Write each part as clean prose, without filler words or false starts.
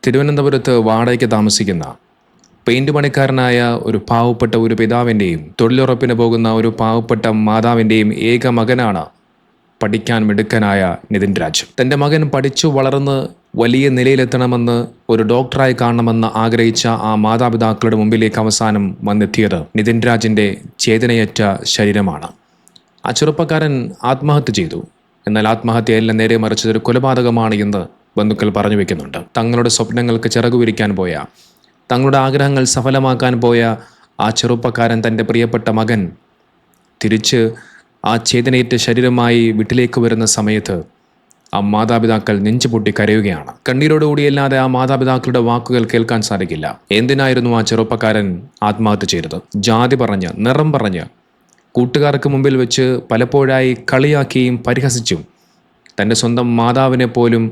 തിരുവനന്തപുരത്ത് വാടകയ്ക്ക് താമസിക്കുന്ന പെയിന്റ് പണിക്കാരനായ ഒരു പാവപ്പെട്ട ഒരു പിതാവിൻ്റെയും തൊഴിലുറപ്പിന് പോകുന്ന ഒരു പാവപ്പെട്ട മാതാവിൻ്റെയും ഏക മകനാണ് പഠിക്കാൻ മിടുക്കനായ നിതിൻ രാജ്. തൻ്റെ മകൻ പഠിച്ചു വളർന്ന് വലിയ നിലയിലെത്തണമെന്ന്, ഒരു ഡോക്ടറായി കാണണമെന്ന് ആഗ്രഹിച്ച ആ മാതാപിതാക്കളുടെ മുമ്പിലേക്ക് അവസാനം വന്നെത്തിയത് നിതിൻ രാജിൻ്റെ ചേതനയറ്റ ശരീരമാണ്. ആ ചെറുപ്പക്കാരൻ ആത്മഹത്യ ചെയ്തു. എന്നാൽ ആത്മഹത്യയല്ല, നേരെ മറിച്ചതൊരു കൊലപാതകമാണ് എന്ന് ബന്ധുക്കൾ പറഞ്ഞു വെക്കുന്നുണ്ട്. തങ്ങളുടെ സ്വപ്നങ്ങൾക്ക് ചിറകുവിരിക്കാൻ പോയ, തങ്ങളുടെ ആഗ്രഹങ്ങൾ സഫലമാക്കാൻ പോയ ആ ചെറുപ്പക്കാരൻ തൻ്റെ പ്രിയപ്പെട്ട മകൻ തിരിച്ച് ആ ചേതനയേറ്റ ശരീരമായി വീട്ടിലേക്ക് വരുന്ന സമയത്ത് ആ മാതാപിതാക്കൾ നെഞ്ചുപൊട്ടി കരയുകയാണ്. കണ്ണീരോടുകൂടിയല്ലാതെ ആ മാതാപിതാക്കളുടെ വാക്കുകൾ കേൾക്കാൻ സാധിക്കില്ല. എന്തിനായിരുന്നു ആ ചെറുപ്പക്കാരൻ ആത്മഹത്യ ചെയ്തത്? ജാതി പറഞ്ഞ്, നിറം പറഞ്ഞ്, കൂട്ടുകാർക്ക് മുമ്പിൽ വെച്ച് പലപ്പോഴായി കളിയാക്കിയും പരിഹസിച്ചും തൻ്റെ സ്വന്തം മാതാവിനെ പോലും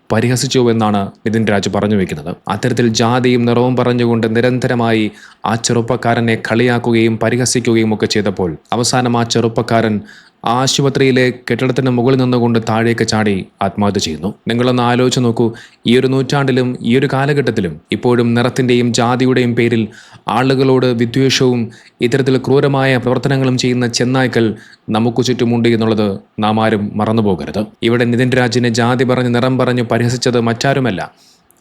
പരിഹസിച്ചുവെന്നാണ് നിതിൻ രാജ് പറഞ്ഞു വയ്ക്കുന്നത്. അത്തരത്തിൽ ജാതിയും നിറവും പറഞ്ഞുകൊണ്ട് നിരന്തരമായി ആ ചെറുപ്പക്കാരനെ കളിയാക്കുകയും പരിഹസിക്കുകയും ഒക്കെ ചെയ്തപ്പോൾ അവസാനം ആ ചെറുപ്പക്കാരൻ ആശുപത്രിയിലെ കെട്ടിടത്തിന് മുകളിൽ നിന്നുകൊണ്ട് താഴേക്ക് ചാടി ആത്മഹത്യ ചെയ്യുന്നു. നിങ്ങളൊന്ന് ആലോചിച്ച് നോക്കൂ, ഈ ഒരു നൂറ്റാണ്ടിലും ഈ ഒരു കാലഘട്ടത്തിലും ഇപ്പോഴും നിറത്തിൻ്റെയും ജാതിയുടെയും പേരിൽ ആളുകളോട് വിദ്വേഷവും ഇത്തരത്തിൽ ക്രൂരമായ പ്രവർത്തനങ്ങളും ചെയ്യുന്ന ചെന്നായ്ക്കൾ നമുക്ക് ചുറ്റുമുണ്ട് എന്നുള്ളത് നാം ആരും മറന്നുപോകരുത്. ഇവിടെ നിതിൻ രാജിനെ ജാതി പറഞ്ഞ് നിറം പറഞ്ഞ് പരിഹസിച്ചത് മറ്റാരുമല്ല,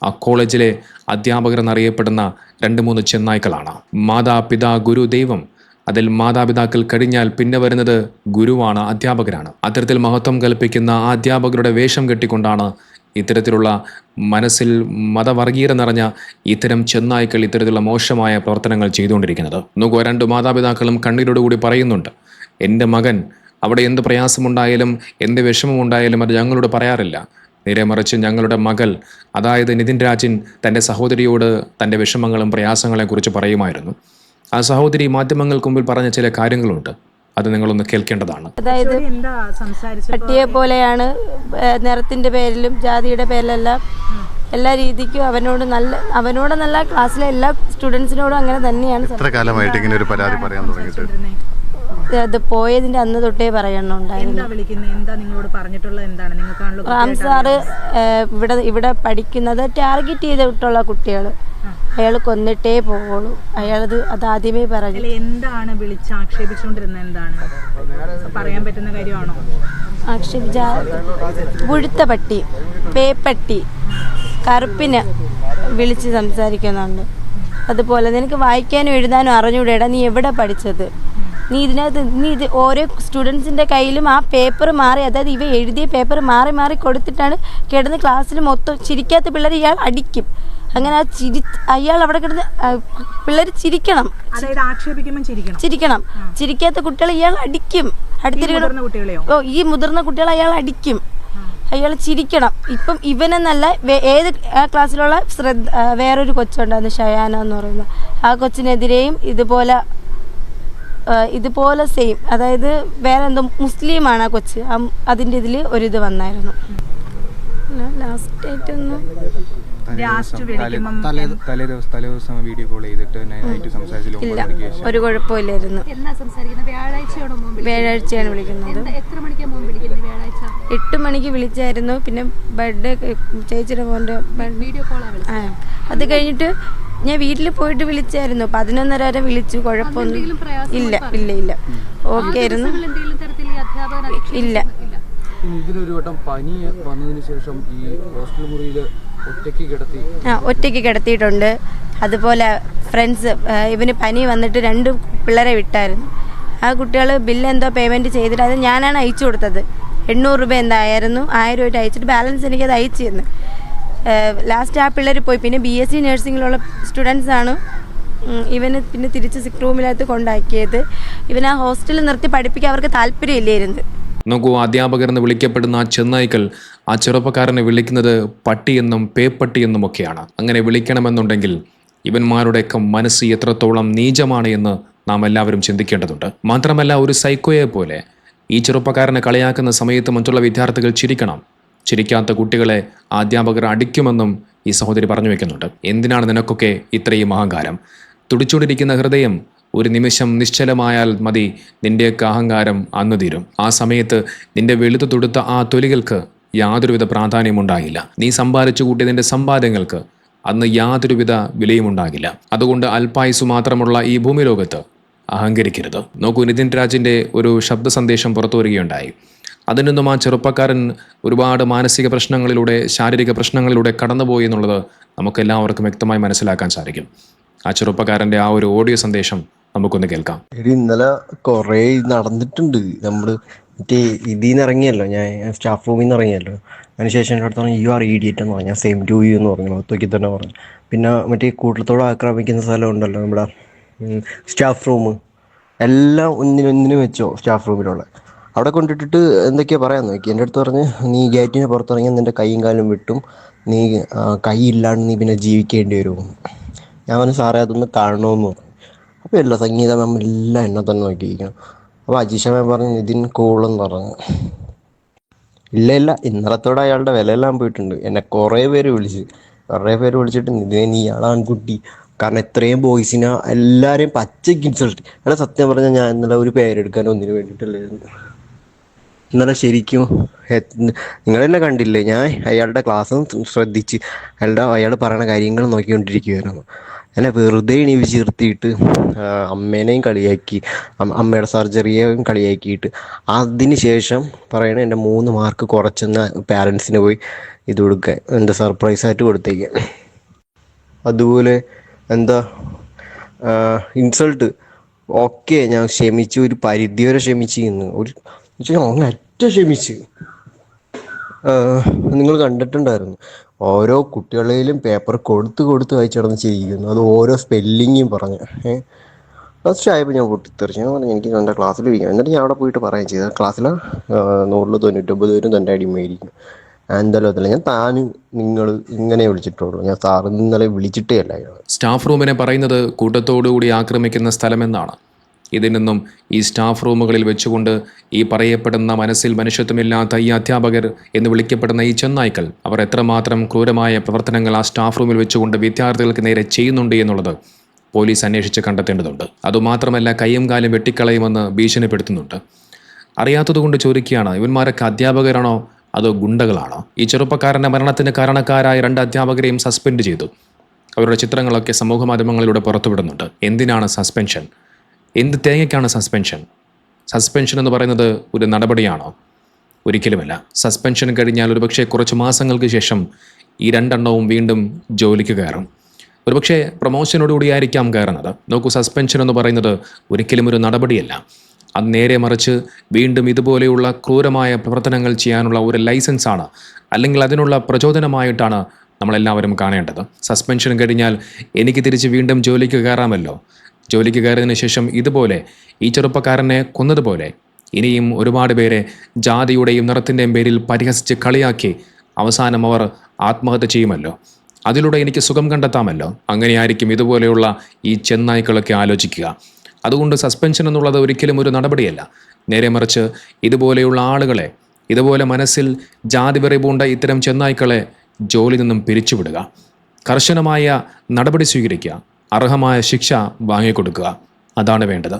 ആ കോളേജിലെ അധ്യാപകരെന്നറിയപ്പെടുന്ന 2-3 ചെന്നായ്ക്കളാണ്. മാതാ പിതാ ഗുരു ദൈവം. അതിൽ മാതാപിതാക്കൾ കഴിഞ്ഞാൽ പിന്നെ വരുന്നത് ഗുരുവാണ്, അധ്യാപകരാണ്. അത്തരത്തിൽ മഹത്വം കൽപ്പിക്കുന്ന ആ അധ്യാപകരുടെ വേഷം കെട്ടിക്കൊണ്ടാണ് ഇത്തരത്തിലുള്ള മനസ്സിൽ മതവർഗീയത നിറഞ്ഞ ഇത്തരം ചെന്നായ്ക്കൾ ഇത്തരത്തിലുള്ള മോശമായ പ്രവർത്തനങ്ങൾ ചെയ്തുകൊണ്ടിരിക്കുന്നത്. നോക്കൂ, 2 മാതാപിതാക്കളും കണ്ണീരോടുകൂടി പറയുന്നുണ്ട്, എൻ്റെ മകൻ അവിടെ എന്ത് പ്രയാസമുണ്ടായാലും എന്ത് വിഷമമുണ്ടായാലും അത് ഞങ്ങളോട് പറയാറില്ല. നേരെ മറിച്ച് ഞങ്ങളുടെ മകൾ, അതായത് നിതിൻ രാജിൻ, തൻ്റെ സഹോദരിയോട് തൻ്റെ വിഷമങ്ങളും പ്രയാസങ്ങളെക്കുറിച്ച് പറയുമായിരുന്നു. ആ സഹോദരി മാധ്യമങ്ങൾക്ക് മുമ്പിൽ പറഞ്ഞ ചില കാര്യങ്ങളുണ്ട്, അത് നിങ്ങളൊന്ന് കേൾക്കേണ്ടതാണ്. അതായത് പട്ടിയെ പോലെയാണ്, നിറത്തിന്റെ പേരിലും ജാതിയുടെ പേരിലെല്ലാം എല്ലാ രീതിക്കും അവനോട് ക്ലാസ്സിലെ എല്ലാ സ്റ്റുഡൻസിനോടും അങ്ങനെ തന്നെയാണ്. എത്ര കാലമായിട്ട് ഇങ്ങനെ ഒരു പരാതി പറയാൻ തുടങ്ങിയിട്ട്? അത് പോയതിന്റെ അന്ന് തൊട്ടേ പറയണുണ്ടായിരുന്നു. റാം സാറ് ഇവിടെ പഠിക്കുന്നത് ടാർഗറ്റ് ചെയ്തിട്ടുള്ള കുട്ടികൾ, അയാൾ കൊന്നിട്ടേ പോവുള്ളൂ. അയാളത് ആദ്യമേ പറഞ്ഞു. എന്താണ് വിളിച്ച് ആക്ഷേപിച്ചുകൊണ്ടിരുന്നത്? എന്താണ് പറയാൻ പറ്റുന്ന കാര്യമാണോ? ആക്ഷേപിച്ച പുഴുത്ത പട്ടി, പേപ്പട്ടി, കറുപ്പിന് വിളിച്ച് സംസാരിക്കുന്നുണ്ട്. അതുപോലെ നിനക്ക് വായിക്കാനും എഴുതാനും അറിഞ്ഞൂടേടാ, നീ എവിടെ പഠിച്ചത്? നീ ഇത് ഓരോ സ്റ്റുഡൻസിൻ്റെ കയ്യിലും ആ പേപ്പർ മാറി, അതായത് ഇവ എഴുതിയ പേപ്പർ മാറി മാറി കൊടുത്തിട്ടാണ് കിടന്ന് ക്ലാസ്സിൽ മൊത്തം ചിരിക്കാത്ത പിള്ളേർ ഇയാൾ അടിക്കും. അങ്ങനെ അയാൾ അവിടെ കിടന്ന് പിള്ളേർ ചിരിക്കണം, ചിരിക്കാത്ത കുട്ടികളെ ഇയാൾ അടിക്കും. ഈ മുതിർന്ന കുട്ടികളെ അയാൾ അടിക്കും, അയാൾ ചിരിക്കണം. ഇപ്പം ഇവനെന്നല്ല, ഏത് ആ ക്ലാസ്സിലുള്ള വേറൊരു കൊച്ചുണ്ടായിരുന്നു, ഷയാന എന്ന് പറയുന്ന ആ കൊച്ചിനെതിരെയും ഇതുപോലെ സെയിം, അതായത് വേറെ എന്തോ മുസ്ലിമാണ് ആ കൊച്ച്, അതിൻ്റെ ഇതിൽ ഒരിത് വന്നായിരുന്നു. ലാസ്റ്റ് ആയിട്ടൊന്നും ഇല്ല, ഒരു കുഴപ്പമില്ലായിരുന്നു. വ്യാഴാഴ്ചയാണ് വിളിക്കുന്നത്. 8 മണിക്ക് വിളിച്ചായിരുന്നു. പിന്നെ ബർത്ത്ഡേ ചേച്ചിയുടെ മോൻ്റെ അത് കഴിഞ്ഞിട്ട് ഞാൻ വീട്ടിൽ പോയിട്ട് വിളിച്ചായിരുന്നു. 11:30 വരെ വിളിച്ചു, കുഴപ്പമൊന്നും ഇല്ല. ഓക്കെ ആയിരുന്നു. ഇല്ല. ഇതിനൊരു വട്ടം പനി വന്നതിന് ശേഷം ഈ ഹോസ്റ്റൽ മുറിയിൽ ഒറ്റയ്ക്ക് കിടത്തിയിട്ടുണ്ട്. അതുപോലെ ഫ്രണ്ട്സ്, ഇവന് പനി വന്നിട്ട് 2 പിള്ളേരെ വിട്ടായിരുന്നു. ആ കുട്ടികൾ ബില്ല് എന്തോ പേയ്മെൻറ്റ് ചെയ്തിട്ട് അത് ഞാനാണ് അയച്ചു കൊടുത്തത്. 800 രൂപ എന്തായിരുന്നു, 1000 രൂപ അയച്ചിട്ട് ബാലൻസ് എനിക്കത് അയച്ചു തന്നു. ലാസ്റ്റ് ആ പിള്ളേർ പോയി. പിന്നെ BSc നഴ്സിങ്ങിലുള്ള സ്റ്റുഡൻസാണ് ഇവന് പിന്നെ തിരിച്ച് സിക്ക് റൂമിനകത്ത് കൊണ്ടാക്കിയത്. ഇവൻ ആ ഹോസ്റ്റലിൽ നിർത്തി പഠിപ്പിക്കാൻ അവർക്ക് താല്പര്യമില്ലായിരുന്നു. നോക്കൂ, അധ്യാപകരെന്ന് വിളിക്കപ്പെടുന്ന ആ ചെന്നായ്ക്കൾ ആ ചെറുപ്പക്കാരനെ വിളിക്കുന്നത് പട്ടിയെന്നും പേപ്പട്ടിയെന്നും ഒക്കെയാണ്. അങ്ങനെ വിളിക്കണമെന്നുണ്ടെങ്കിൽ ഇവന്മാരുടെയൊക്കെ മനസ്സ് എത്രത്തോളം നീചമാണ് എന്ന് നാം എല്ലാവരും ചിന്തിക്കേണ്ടതുണ്ട്. മാത്രമല്ല, ഒരു സൈക്കോയെ പോലെ ഈ ചെറുപ്പക്കാരനെ കളിയാക്കുന്ന സമയത്ത് മറ്റുള്ള വിദ്യാർത്ഥികൾ ചിരിക്കണം. ചിരിക്കാത്ത കുട്ടികളെ അധ്യാപകർ അടിക്കുമെന്നും ഈ സഹോദരി പറഞ്ഞു വെക്കുന്നുണ്ട്. എന്തിനാണ് നിനക്കൊക്കെ ഇത്രയും അഹങ്കാരം? തുടിച്ചുകൊണ്ടിരിക്കുന്ന ഹൃദയം ഒരു നിമിഷം നിശ്ചലമായാൽ മതി, നിന്റെയൊക്കെ അഹങ്കാരം അന്നു തീരും. ആ സമയത്ത് നിന്റെ വെളുത്തു തൊടുത്ത ആ തൊലികൾക്ക് യാതൊരുവിധ പ്രാധാന്യമുണ്ടായില്ല. നീ സമ്പാദിച്ചു കൂട്ടിയതിൻ്റെ സമ്പാദ്യങ്ങൾക്ക് അന്ന് യാതൊരുവിധ വിലയും ഉണ്ടാകില്ല. അതുകൊണ്ട് അല്പായുസ് മാത്രമുള്ള ഈ ഭൂമി ലോകത്ത് അഹങ്കരിക്കരുത്. നോക്കൂ, നിതിൻ രാജിൻ്റെ ഒരു ശബ്ദ സന്ദേശം പുറത്തു വരികയുണ്ടായി. അതിൽ നിന്നും ആ ചെറുപ്പക്കാരൻ ഒരുപാട് മാനസിക പ്രശ്നങ്ങളിലൂടെ, ശാരീരിക പ്രശ്നങ്ങളിലൂടെ കടന്നുപോയി എന്നുള്ളത് നമുക്കെല്ലാവർക്കും വ്യക്തമായി മനസ്സിലാക്കാൻ സാധിക്കും. ആ ചെറുപ്പക്കാരൻ്റെ ആ ഒരു ഓഡിയോ സന്ദേശം നമുക്കൊന്ന് കേൾക്കാം. ഇന്നലെ കുറേ നടന്നിട്ടുണ്ട്. നമ്മള് മറ്റേ ഇതിൽ നിന്ന് ഇറങ്ങിയല്ലോ, ഞാൻ സ്റ്റാഫ് റൂമിൽ നിന്ന് ഇറങ്ങിയല്ലോ. അതിനുശേഷം എൻ്റെ അടുത്ത് പറഞ്ഞു യു ആർ ഇഡിയറ്റ് എന്ന് പറഞ്ഞു. ഞാൻ സെയിം ടു യു എന്ന് പറഞ്ഞു, ഒത്തുക്കി തന്നെ പറഞ്ഞു. പിന്നെ മറ്റേ കൂട്ടത്തോടെ ആക്രമിക്കുന്ന സ്ഥലം ഉണ്ടല്ലോ നമ്മുടെ സ്റ്റാഫ് റൂം, എല്ലാം ഒന്നിനൊന്നിനും വെച്ചോ സ്റ്റാഫ് റൂമിലുള്ള അവിടെ കൊണ്ടിട്ടിട്ട് എന്തൊക്കെയാ പറയാൻ നോക്കി. എൻ്റെ അടുത്ത് പറഞ്ഞ് നീ ഗേറ്റിന് പുറത്തിറങ്ങിയാൽ നിൻ്റെ കൈയും കാലും വിട്ടും, നീ കൈ ഇല്ലാണ്ട് നീ പിന്നെ ജീവിക്കേണ്ടി വരുമോ. ഞാൻ പറഞ്ഞു സാറേ അതൊന്ന് കാണണമെന്ന് പറഞ്ഞു. അപ്പോൾ ഇല്ല, സംഗീത മാം എല്ലാം എന്നെ തന്നെ നോക്കിയിരിക്കണം. അപ്പോൾ അജീഷ മാം പറഞ്ഞു നിതിൻ കൂളെന്ന് പറഞ്ഞു. ഇല്ല ഇന്നലത്തോടെ അയാളുടെ വിലയെല്ലാം പോയിട്ടുണ്ട്. എന്നെ കുറേ പേര് വിളിച്ചിട്ട് നിതിനെ നീ ഇയാളെ ആൺകുട്ടി, കാരണം എത്രയും ബോയ്സിനെ എല്ലാവരെയും പച്ചയ്ക്ക് ഇൻസൾട്ട്. എടാ സത്യം പറഞ്ഞാൽ ഞാൻ ഇന്നലെ ഒരു പേരെടുക്കാൻ ഒന്നിനു വേണ്ടിയിട്ടല്ലായിരുന്നു. ഇന്നലെ ശരിക്കും നിങ്ങൾ തന്നെ കണ്ടില്ലേ, ഞാൻ അയാളുടെ ക്ലാസ് ശ്രദ്ധിച്ച് അയാൾ പറയുന്ന കാര്യങ്ങൾ നോക്കിക്കൊണ്ടിരിക്കുകയായിരുന്നു. എന്നെ വെറുതെ എണീപ്പിച്ച് നിർത്തിയിട്ട് അമ്മേനെയും കളിയാക്കി, അമ്മയുടെ സർജറിയെയും കളിയാക്കിയിട്ട് അതിന് ശേഷം പറയണ എൻ്റെ 3 മാർക്ക് കുറച്ചെന്ന പാരൻസിന് പോയി ഇത് കൊടുക്കാൻ, എന്താ സർപ്രൈസായിട്ട് കൊടുത്തേക്കാൻ. അതുപോലെ എന്താ ഇൻസൾട്ട് ഓക്കെ, ഞാൻ ക്ഷമിച്ചു, ഒരു പരിധി വരെ ക്ഷമിച്ചിരുന്നു, അങ്ങേറ്റം ക്ഷമിച്ച്. നിങ്ങൾ കണ്ടിട്ടുണ്ടായിരുന്നു ഓരോ കുട്ടികളെയും പേപ്പർ കൊടുത്ത് വായിച്ചിടന്ന് ചെയ്യിക്കുന്നു. അത് ഓരോ സ്പെല്ലിങ്ങും പറഞ്ഞ് ഫസ്റ്റ് ആയപ്പോൾ ഞാൻ പൊട്ടിത്തെറിച്ചു. ഞാൻ പറഞ്ഞു എനിക്ക് എൻ്റെ ക്ലാസ്സിൽ ഇരിക്കാം. എന്നിട്ട് ഞാൻ അവിടെ പോയിട്ട് പറയുകയും ചെയ്തു ക്ലാസ്സിൽ 100-99 പേരും തൻ്റെ അടിമയായിരിക്കും. എന്തായാലും അതില്ല, ഞാൻ നിങ്ങൾ ഇങ്ങനെ വിളിച്ചിട്ടുള്ളൂ, ഞാൻ സാർ ഇന്നലെ വിളിച്ചിട്ടേ അല്ല. സ്റ്റാഫ് റൂമിനെ പറയുന്നത് കൂട്ടത്തോടുകൂടി ആക്രമിക്കുന്ന സ്ഥലമെന്നാണ്. ഇതിൽ നിന്നും ഈ സ്റ്റാഫ് റൂമുകളിൽ വെച്ചുകൊണ്ട് ഈ പറയപ്പെടുന്ന മനസ്സിൽ മനുഷ്യത്വമില്ലാത്ത ഈ അധ്യാപകർ എന്ന് വിളിക്കപ്പെടുന്ന ഈ ചെന്നായ്ക്കൾ, അവർ എത്രമാത്രം ക്രൂരമായ പ്രവർത്തനങ്ങൾ ആ സ്റ്റാഫ് റൂമിൽ വെച്ചുകൊണ്ട് വിദ്യാർത്ഥികൾക്ക് നേരെ ചെയ്യുന്നുണ്ട് എന്നുള്ളത് പോലീസ് അന്വേഷിച്ച് കണ്ടെത്തേണ്ടതുണ്ട്. അതുമാത്രമല്ല, കയ്യും കാലും വെട്ടിക്കളയുമെന്ന് ഭീഷണിപ്പെടുത്തുന്നുണ്ട്. അറിയാത്തതുകൊണ്ട് ചോദിക്കുകയാണ്, ഇവന്മാരൊക്കെ അധ്യാപകരാണോ അതോ ഗുണ്ടകളാണോ? ഈ ചെറുപ്പക്കാരൻ്റെ മരണത്തിന് കാരണക്കാരായ 2 അധ്യാപകരെയും സസ്പെൻഡ് ചെയ്തു. അവരുടെ ചിത്രങ്ങളൊക്കെ സമൂഹ മാധ്യമങ്ങളിലൂടെ പുറത്തുവിടുന്നുണ്ട്. എന്തിനാണ് സസ്പെൻഷൻ? എന്ത് തേങ്ങയ്ക്കാണ് സസ്പെൻഷൻ? സസ്പെൻഷൻ എന്ന് പറയുന്നത് ഒരു നടപടിയാണോ? ഒരിക്കലുമല്ല. സസ്പെൻഷൻ കഴിഞ്ഞാൽ ഒരുപക്ഷെ കുറച്ച് മാസങ്ങൾക്ക് ശേഷം ഈ 2 എണ്ണവും വീണ്ടും ജോലിക്ക് കയറും. ഒരുപക്ഷെ പ്രൊമോഷനോടുകൂടിയായിരിക്കാം കയറുന്നത്. നോക്കൂ, സസ്പെൻഷൻ എന്ന് പറയുന്നത് ഒരിക്കലും ഒരു നടപടിയല്ല. അത് നേരെ മറിച്ച് വീണ്ടും ഇതുപോലെയുള്ള ക്രൂരമായ പ്രവർത്തനങ്ങൾ ചെയ്യാനുള്ള ഒരു ലൈസൻസാണ്, അല്ലെങ്കിൽ അതിനുള്ള പ്രചോദനമായിട്ടാണ് നമ്മളെല്ലാവരും കാണേണ്ടത്. സസ്പെൻഷൻ കഴിഞ്ഞാൽ എനിക്ക് തിരിച്ച് വീണ്ടും ജോലിക്ക് കയറാമല്ലോ. ജോലിക്ക് കയറിയതിനു ശേഷം ഇതുപോലെ ഈ ചെറുപ്പക്കാരനെ കൊന്നതുപോലെ ഇനിയും ഒരുപാട് പേരെ ജാതിയുടെയും നിറത്തിൻ്റെയും പേരിൽ പരിഹസിച്ച് കളിയാക്കി അവസാനം അവർ ആത്മഹത്യ ചെയ്യുമല്ലോ. അതിലൂടെ എനിക്ക് സുഖം കണ്ടെത്താമല്ലോ. അങ്ങനെയായിരിക്കും ഇതുപോലെയുള്ള ഈ ചെന്നായ്ക്കളൊക്കെ ആലോചിക്കുക. അതുകൊണ്ട് സസ്പെൻഷൻ എന്നുള്ളത് ഒരിക്കലും ഒരു നടപടിയല്ല. നേരെ മറിച്ച് ഇതുപോലെയുള്ള ആളുകളെ, ഇതുപോലെ മനസ്സിൽ ജാതി വെറി പൂണ്ട ഇത്തരം ചെന്നായ്ക്കളെ ജോലി നിന്നും പിരിച്ചുവിടുക, കർശനമായ നടപടി സ്വീകരിക്കുക, അർഹമായ ശിക്ഷ വാങ്ങിക്കൊടുക്കുക. അതാണ് വേണ്ടത്.